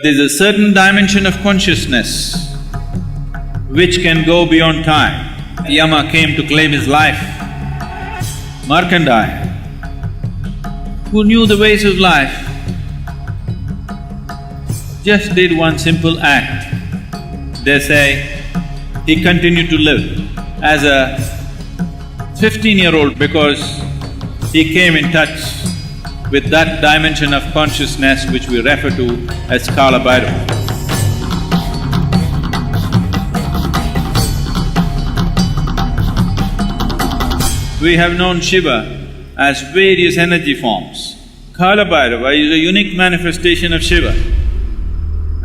There's a certain dimension of consciousness which can go beyond time. Yama came to claim his life. Markandeya, who knew the ways of life, just did one simple act. They say he continued to live as a 15-year-old because he came in touch with that dimension of consciousness which we refer to as Kala Bhairava. We have known Shiva as various energy forms. Kala Bhairava is a unique manifestation of Shiva,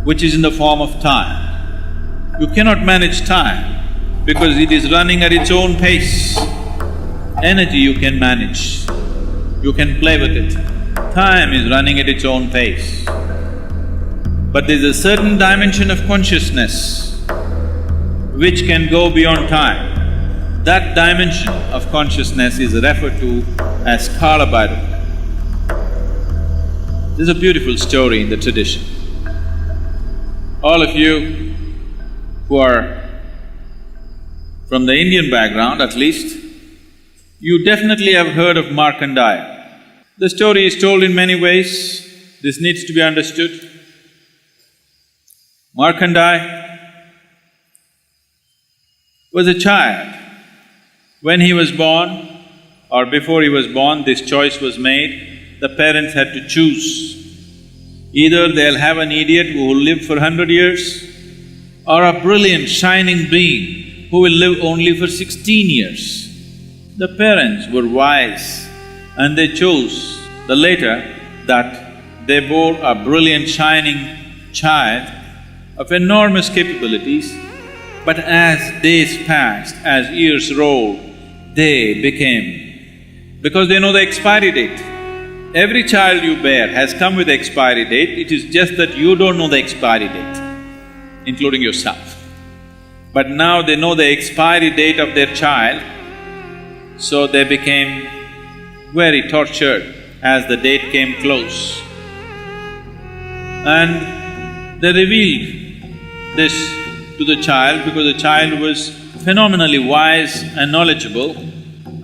which is in the form of time. You cannot manage time because it is running at its own pace. Energy you can manage, you can play with it. Time is running at its own pace. But there's a certain dimension of consciousness which can go beyond time. That dimension of consciousness is referred to as Kala Bhairava. There's a beautiful story in the tradition. All of you who are from the Indian background at least, you definitely have heard of Markandeya. The story is told in many ways, this needs to be understood. Markandeya was a child. When he was born or before he was born, this choice was made, the parents had to choose. Either they'll have an idiot who will live for 100 years or a brilliant, shining being who will live only for 16 years. The parents were wise and they chose the latter, that they bore a brilliant, shining child of enormous capabilities, but as days passed, as years rolled, they became… because they know the expiry date. Every child you bear has come with expiry date, it is just that you don't know the expiry date, including yourself. But now they know the expiry date of their child, so they became very tortured as the date came close. And they revealed this to the child because the child was phenomenally wise and knowledgeable.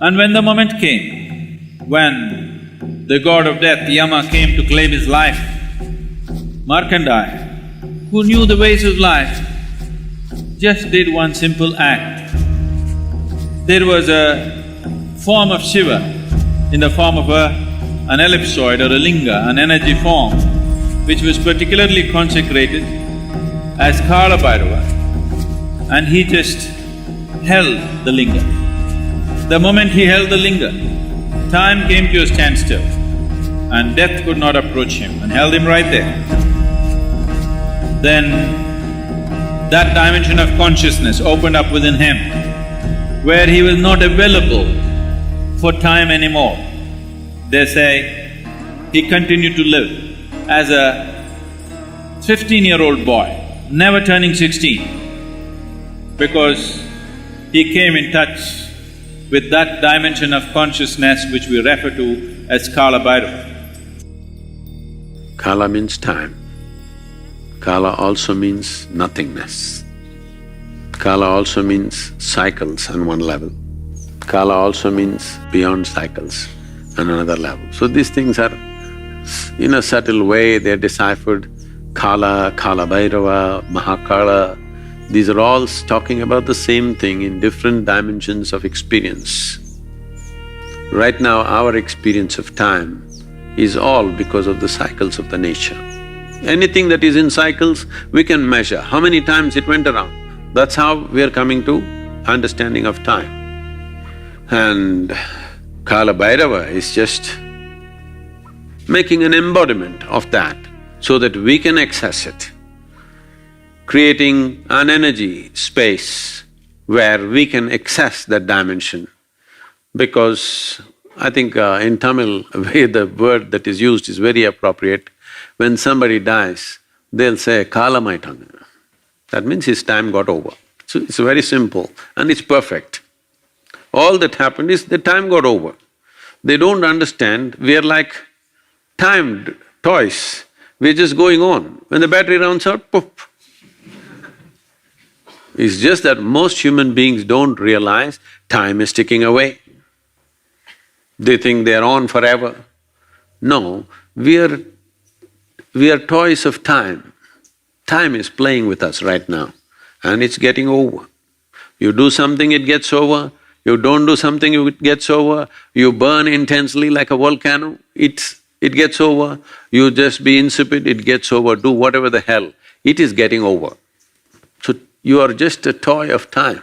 And when the moment came, when the god of death, Yama, came to claim his life, Markandeya, who knew the ways of life, just did one simple act. There was a form of Shiva in the form of an ellipsoid or a linga, an energy form, which was particularly consecrated as Kala Bhairava, and he just held the linga. The moment he held the linga, time came to a standstill and death could not approach him and held him right there. Then that dimension of consciousness opened up within him where he was not available for time anymore. They say he continued to live as a 15-year-old boy, never turning 16, because he came in touch with that dimension of consciousness which we refer to as Kala Bhairava. Kala means time. Kala also means nothingness. Kala also means cycles on one level. Kala also means beyond cycles on another level. So these things are, in a subtle way, they're deciphered. Kala, Kala Bhairava, Mahakala, these are all talking about the same thing in different dimensions of experience. Right now, our experience of time is all because of the cycles of the nature. Anything that is in cycles, we can measure how many times it went around. That's how we are coming to understanding of time. And Kala Bhairava is just making an embodiment of that so that we can access it, creating an energy space where we can access that dimension. Because I think in Tamil, the word that is used is very appropriate. When somebody dies, they'll say, Kala Maitanga. That means his time got over. So it's very simple and it's perfect. All that happened is the time got over. They don't understand, we are like timed toys we're just going on. When the battery runs out, poof. It's just that most human beings don't realize time is ticking away. They think they're on forever. No, we are toys of time. Time is playing with us right now and it's getting over. You do something, it gets over. You don't do something, it gets over. You burn intensely like a volcano, it gets over. You just be insipid, it gets over. Do whatever the hell, it is getting over. So you are just a toy of time.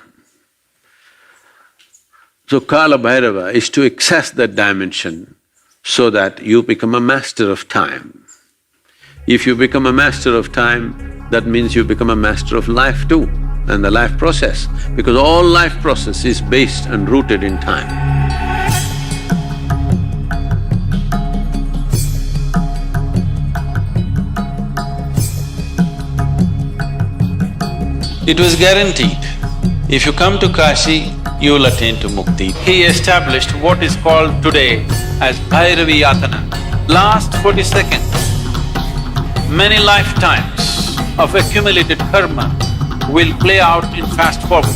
So Kala Bhairava is to access that dimension so that you become a master of time. If you become a master of time, that means you become a master of life too, and the life process, because all life process is based and rooted in time. It was guaranteed, if you come to Kashi, you will attain to mukti. He established what is called today as Bhairavi Yatana. Last 40 seconds, many lifetimes of accumulated karma will play out in fast forward.